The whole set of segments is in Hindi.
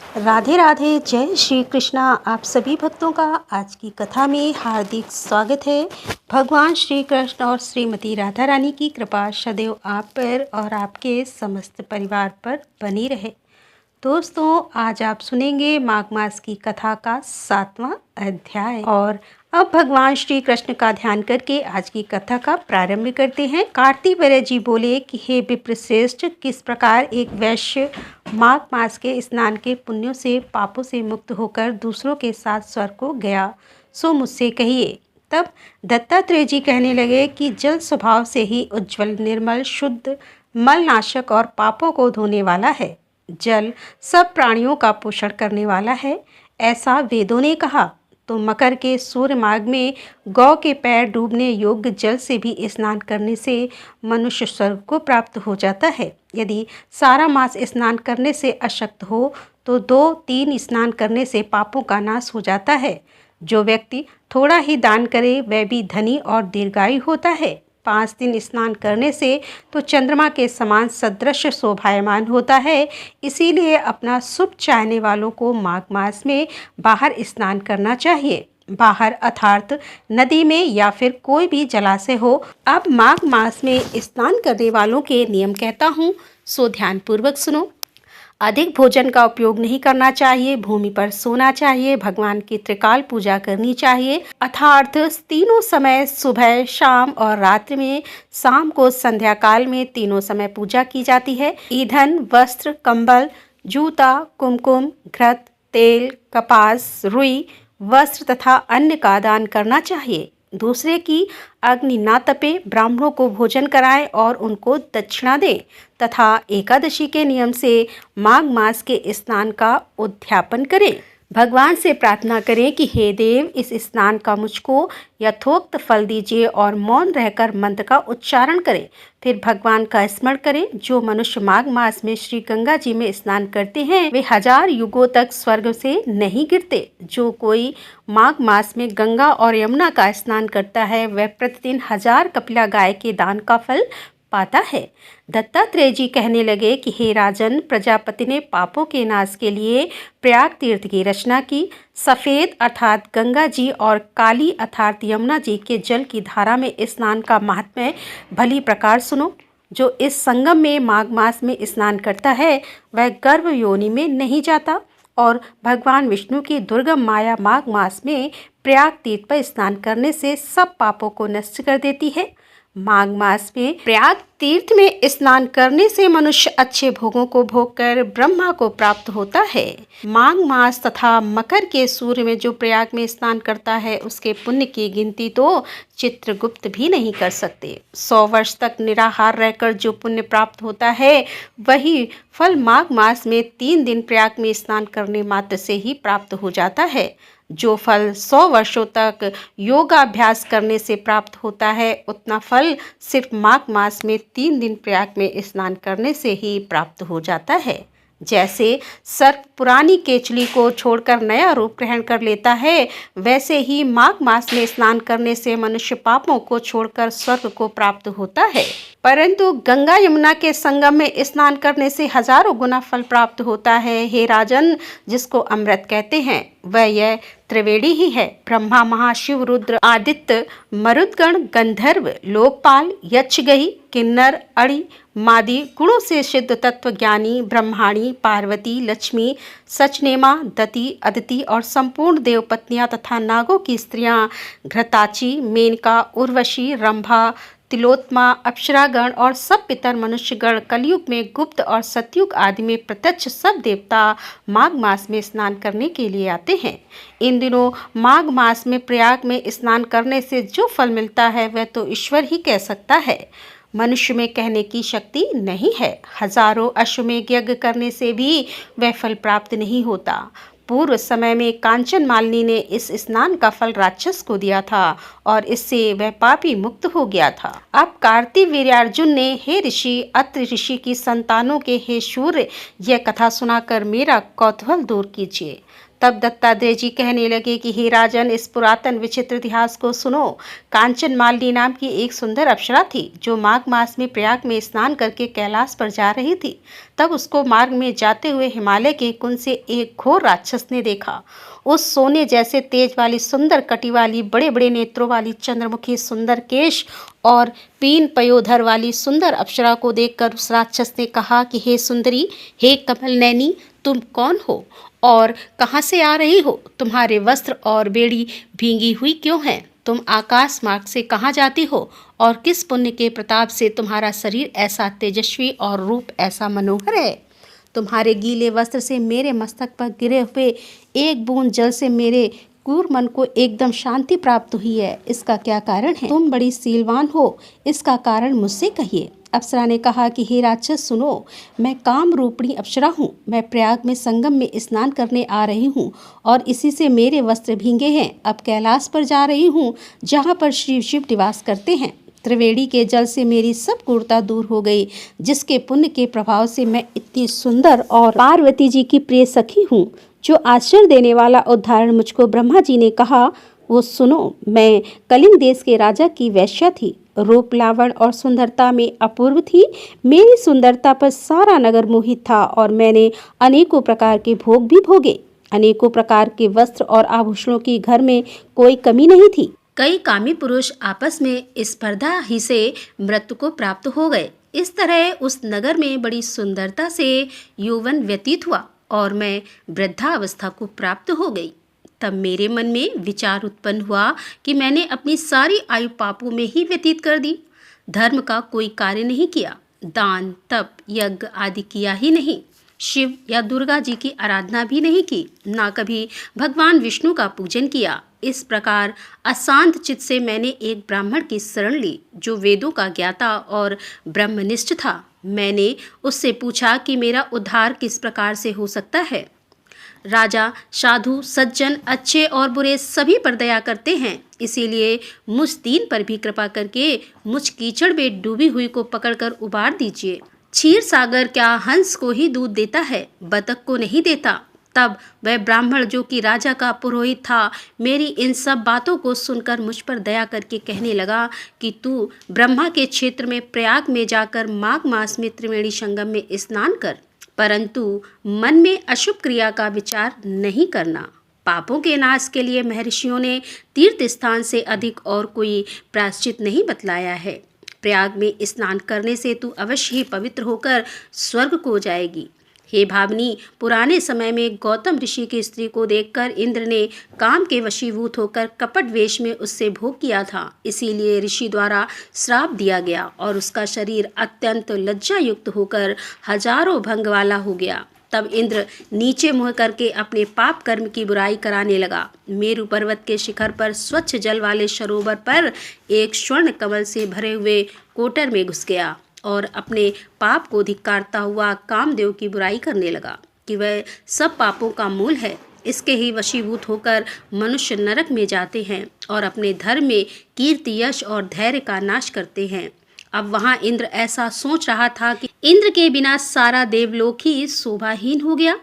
राधे राधे, जय श्री कृष्णा। आप सभी भक्तों का आज की कथा में हार्दिक स्वागत है। भगवान श्री कृष्ण और श्रीमती राधा रानी की कृपा सदैव आप पर और आपके समस्त परिवार पर बनी रहे। दोस्तों, आज आप सुनेंगे माघ मास की कथा का 7वां अध्याय। और अब भगवान श्री कृष्ण का ध्यान करके आज की कथा का प्रारंभ करते हैं। कार्तिकेय जी बोले कि हे विप्रश्रेष्ठ, किस प्रकार एक वैश्य माघ मास के स्नान के पुण्यों से पापों से मुक्त होकर दूसरों के साथ स्वर्ग को गया, सो मुझसे कहिए। तब दत्तात्रेय जी कहने लगे कि जल स्वभाव से ही उज्ज्वल, निर्मल, शुद्ध, मलनाशक और पापों को धोने वाला है। जल सब प्राणियों का पोषण करने वाला है, ऐसा वेदों ने कहा। तो मकर के सूर्य माघ में गौ के पैर डूबने योग्य जल से भी स्नान करने से मनुष्य स्वर्ग को प्राप्त हो जाता है। यदि सारा मास स्नान करने से अशक्त हो तो 2-3 स्नान करने से पापों का नाश हो जाता है। जो व्यक्ति थोड़ा ही दान करे वह भी धनी और दीर्घायु होता है। 5 दिन स्नान करने से तो चंद्रमा के समान सदृश शोभायमान होता है। इसीलिए अपना शुभ चाहने वालों को माघ मास में बाहर स्नान करना चाहिए। बाहर अर्थात नदी में या फिर कोई भी जलाशय हो। अब माघ मास में स्नान करने वालों के नियम कहता हूँ, सो ध्यानपूर्वक सुनो। अधिक भोजन का उपयोग नहीं करना चाहिए। भूमि पर सोना चाहिए। भगवान की त्रिकाल पूजा करनी चाहिए, अर्थात तीनों समय, सुबह, शाम और रात्रि में। शाम को संध्या काल में तीनों समय पूजा की जाती है। ईंधन, वस्त्र, कंबल, जूता, कुमकुम, घृत, तेल, कपास, रुई, वस्त्र तथा अन्न का दान करना चाहिए। दूसरे की अग्नि ना तपे, ब्राह्मणों को भोजन कराएं और उनको दक्षिणा दें तथा एकादशी के नियम से माघ मास के स्नान का उद्यापन करें। भगवान से प्रार्थना करें कि हे देव, इस स्नान का मुझको यथोक्त फल दीजिए और मौन रहकर मंत्र का उच्चारण करें। फिर भगवान का स्मरण करें। जो मनुष्य माघ मास में श्री गंगा जी में स्नान करते हैं वे 1000 युगों तक स्वर्ग से नहीं गिरते। जो कोई माघ मास में गंगा और यमुना का स्नान करता है वह प्रतिदिन 1000 कपिला गाय के दान का फल पाता है। दत्तात्रेय जी कहने लगे कि हे राजन, प्रजापति ने पापों के नाश के लिए प्रयाग तीर्थ की रचना की। सफ़ेद अर्थात गंगा जी और काली अर्थात यमुना जी के जल की धारा में स्नान का महात्म्य भली प्रकार सुनो। जो इस संगम में माघ मास में स्नान करता है वह गर्भ योनि में नहीं जाता। और भगवान विष्णु की दुर्गम माया माघ मास में प्रयाग तीर्थ पर स्नान करने से सब पापों को नष्ट कर देती है। माघ मास में प्रयाग तीर्थ में स्नान करने से मनुष्य अच्छे भोगों को भोगकर ब्रह्मा को प्राप्त होता है। माघ मास तथा मकर के सूर्य में जो प्रयाग में स्नान करता है उसके पुण्य की गिनती तो चित्रगुप्त भी नहीं कर सकते। 100 वर्ष तक निराहार रहकर जो पुण्य प्राप्त होता है वही फल माघ मास में 3 दिन प्रयाग में स्नान करने मात्र से ही प्राप्त हो जाता है। जो फल 100 वर्षों तक योगाभ्यास करने से प्राप्त होता है उतना फल सिर्फ माघ मास में 3 दिन प्रयाग में स्नान करने से ही प्राप्त हो जाता है। जैसे सर्प पुरानी केचली को छोड़कर नया रूप ग्रहण कर लेता है, वैसे ही माघ मास में स्नान करने से मनुष्य पापों को छोड़कर स्वर्ग को प्राप्त होता है। परंतु गंगा यमुना के संगम में स्नान करने से 1000 गुना फल प्राप्त होता है। हे राजन, जिसको अमृत कहते हैं वह यह त्रिवेणी ही है। ब्रह्मा, महाशिव, रुद्र, आदित्य, मरुदगण, गंधर्व, लोकपाल, यक्षगही, किन्नर, अणि, मादि गुणों से सिद्ध तत्व ज्ञानी ब्रह्माणी, पार्वती, लक्ष्मी, सचनेमा, दति, अदिति और संपूर्ण देवपत्नियां तथा नागों की स्त्रियां घृताची, मेनका, उर्वशी, रंभा, तिलोत्मा, अप्सरागण और सब पितर मनुष्यगण, कलयुग में गुप्त और सतयुग आदि में प्रत्यक्ष सब देवता माघ मास में स्नान करने के लिए आते हैं। इन दिनों माघ मास में प्रयाग में स्नान करने से जो फल मिलता है वह तो ईश्वर ही कह सकता है, मनुष्य में कहने की शक्ति नहीं है। हजारों अश्वमेध यज्ञ करने से भी वह फल प्राप्त नहीं होता। पूर्व समय में कांचन मालिनी ने इस स्नान का फल राक्षस को दिया था और इससे वह पापी मुक्त हो गया था। अब कार्तिवीर्यार्जुन ने, हे ऋषि, अत्रि ऋषि की संतानों के हे शूर, यह कथा सुनाकर मेरा कौतूहल दूर कीजिए। तब दत्तात्रेय जी कहने लगे कि हे राजन, इस पुरातन विचित्र इतिहास को सुनो। कांचन मालिनी नाम की एक सुंदर अप्सरा थी जो माघ मास में प्रयाग में स्नान करके कैलाश पर जा रही थी। तब उसको मार्ग में जाते हुए हिमालय के कुंज से एक घोर राक्षस ने देखा। उस सोने जैसे तेज वाली, सुंदर कटी वाली, बड़े बड़े नेत्रों वाली, चंद्रमुखी, सुंदर केश और पीन पयोधर वाली सुंदर अप्सरा को देखकर उस राक्षस ने कहा कि हे सुंदरी, हे कमल नैनी, तुम कौन हो और कहाँ से आ रही हो? तुम्हारे वस्त्र और बेड़ी भींगी हुई क्यों हैं? तुम आकाश मार्ग से कहाँ जाती हो और किस पुण्य के प्रताप से तुम्हारा शरीर ऐसा तेजस्वी और रूप ऐसा मनोहर है? तुम्हारे गीले वस्त्र से मेरे मस्तक पर गिरे हुए एक बूंद जल से मेरे क्रूर मन को एकदम शांति प्राप्त हुई है। इसका क्या कारण है? तुम बड़ी शीलवान हो, इसका कारण मुझसे कहिए। अप्सरा ने कहा कि हे राक्षस सुनो, मैं काम रूपिणी अप्सरा हूँ। मैं प्रयाग में संगम में स्नान करने आ रही हूँ और इसी से मेरे वस्त्र भींगे हैं। अब कैलाश पर जा रही हूँ जहाँ पर श्री शिव निवास करते हैं। त्रिवेणी के जल से मेरी सब क्रूरता दूर हो गई, जिसके पुण्य के प्रभाव से मैं इतनी सुंदर और पार्वती जी की प्रिय सखी हूँ। जो आश्चर्य देने वाला उदाहरण मुझको ब्रह्मा जी ने कहा वो सुनो। मैं कलिंग देश के राजा की वैश्या थी। रूप, लावण और सुंदरता में अपूर्व थी। मेरी सुंदरता पर सारा नगर मोहित था और मैंने अनेकों प्रकार के भोग भी भोगे। अनेकों प्रकार के वस्त्र और आभूषणों की घर में कोई कमी नहीं थी। कई कामी पुरुष आपस में स्पर्धा ही से मृत्यु को प्राप्त हो गए। इस तरह उस नगर में बड़ी सुंदरता से यौवन व्यतीत हुआ और मैं वृद्धावस्था को प्राप्त हो गई। तब मेरे मन में विचार उत्पन्न हुआ कि मैंने अपनी सारी आयु पापों में ही व्यतीत कर दी। धर्म का कोई कार्य नहीं किया, दान, तप, यज्ञ आदि किया ही नहीं। शिव या दुर्गा जी की आराधना भी नहीं की, ना कभी भगवान विष्णु का पूजन किया। इस प्रकार अशांत चित्त से मैंने एक ब्राह्मण की शरण ली जो वेदों का ज्ञाता और ब्रह्मनिष्ठ था। मैंने उससे पूछा कि मेरा उद्धार किस प्रकार से हो सकता है। राजा, साधु, सज्जन, अच्छे और बुरे सभी पर दया करते हैं, इसीलिए मुझ दीन पर भी कृपा करके मुझ कीचड़ में डूबी हुई को पकड़कर उबार दीजिए। क्षीर सागर क्या हंस को ही दूध देता है, बतख को नहीं देता। तब वह ब्राह्मण जो कि राजा का पुरोहित था, मेरी इन सब बातों को सुनकर मुझ पर दया करके कहने लगा कि तू ब्रह्मा के क्षेत्र में प्रयाग में जाकर माघ मास में त्रिवेणी संगम में स्नान कर, परंतु मन में अशुभ क्रिया का विचार नहीं करना। पापों के नाश के लिए महर्षियों ने तीर्थ स्थान से अधिक और कोई प्रायश्चित नहीं बतलाया है। प्रयाग में स्नान करने से तू अवश्य ही पवित्र होकर स्वर्ग को जाएगी। हे भावनी, पुराने समय में गौतम ऋषि की स्त्री को देखकर इंद्र ने काम के वशीभूत होकर कपट वेश में उससे भोग किया था। इसीलिए ऋषि द्वारा श्राप दिया गया और उसका शरीर अत्यंत लज्जा युक्त होकर हजारों भंग वाला हो गया। तब इंद्र नीचे मुँह करके अपने पाप कर्म की बुराई कराने लगा। मेरु पर्वत के शिखर पर स्वच्छ जल वाले सरोवर पर एक स्वर्ण कमल से भरे हुए कोटर में घुस गया और अपने पाप को धिक्कारता हुआ कामदेव की बुराई करने लगा कि वह सब पापों का मूल है। इसके ही वशीभूत होकर मनुष्य नरक में जाते हैं और अपने धर्म में कीर्ति, यश और धैर्य का नाश करते हैं। अब वहाँ इंद्र ऐसा सोच रहा था कि इंद्र के बिना सारा देवलोक ही शोभाहीन हो गया।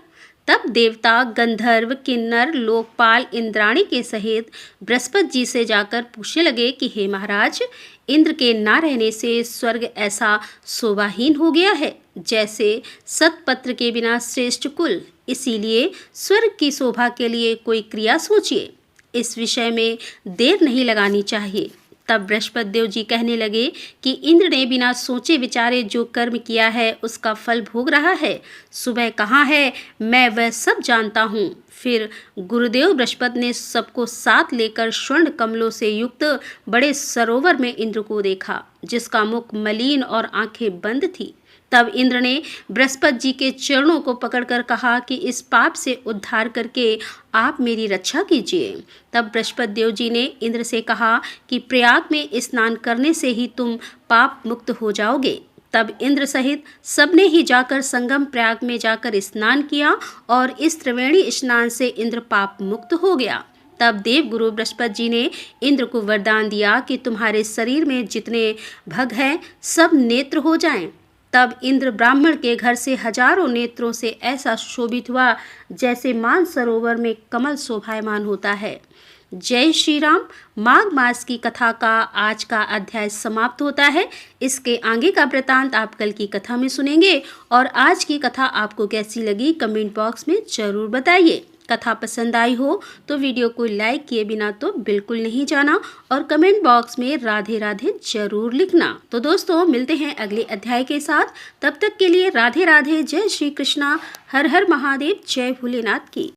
तब देवता, गंधर्व, किन्नर, लोकपाल इंद्राणी के सहित बृहस्पति जी से जाकर पूछने लगे कि हे महाराज, इंद्र के ना रहने से स्वर्ग ऐसा शोभाहीन हो गया है जैसे सतपत्र के बिना श्रेष्ठ कुल। इसीलिए स्वर्ग की शोभा के लिए कोई क्रिया सोचिए। इस विषय में देर नहीं लगानी चाहिए। तब बृहस्पति देव जी कहने लगे कि इंद्र ने बिना सोचे विचारे जो कर्म किया है उसका फल भोग रहा है। सुबह कहाँ है मैं वह सब जानता हूँ। फिर गुरुदेव बृहस्पति ने सबको साथ लेकर स्वर्ण कमलों से युक्त बड़े सरोवर में इंद्र को देखा, जिसका मुख मलिन और आंखें बंद थी। तब इंद्र ने बृहस्पति जी के चरणों को पकड़कर कहा कि इस पाप से उद्धार करके आप मेरी रक्षा कीजिए। तब बृहस्पति देव जी ने इंद्र से कहा कि प्रयाग में स्नान करने से ही तुम पाप मुक्त हो जाओगे। तब इंद्र सहित सबने ही जाकर संगम प्रयाग में जाकर स्नान किया और इस त्रिवेणी स्नान से इंद्र पाप मुक्त हो गया। तब देव गुरु बृहस्पति जी ने इंद्र को वरदान दिया कि तुम्हारे शरीर में जितने भग हैं सब नेत्र हो जाएं। तब इंद्र ब्राह्मण के घर से हजारों नेत्रों से ऐसा शोभित हुआ जैसे मानसरोवर में कमल शोभायमान होता है। जय श्री राम। माघ मास की कथा का आज का अध्याय समाप्त होता है। इसके आगे का वृतांत आप कल की कथा में सुनेंगे। और आज की कथा आपको कैसी लगी कमेंट बॉक्स में जरूर बताइए। कथा पसंद आई हो तो वीडियो को लाइक किए बिना तो बिल्कुल नहीं जाना और कमेंट बॉक्स में राधे राधे जरूर लिखना। तो दोस्तों मिलते हैं अगले अध्याय के साथ। तब तक के लिए राधे राधे। जय श्री कृष्णा। हर हर महादेव। जय भोलेनाथ की।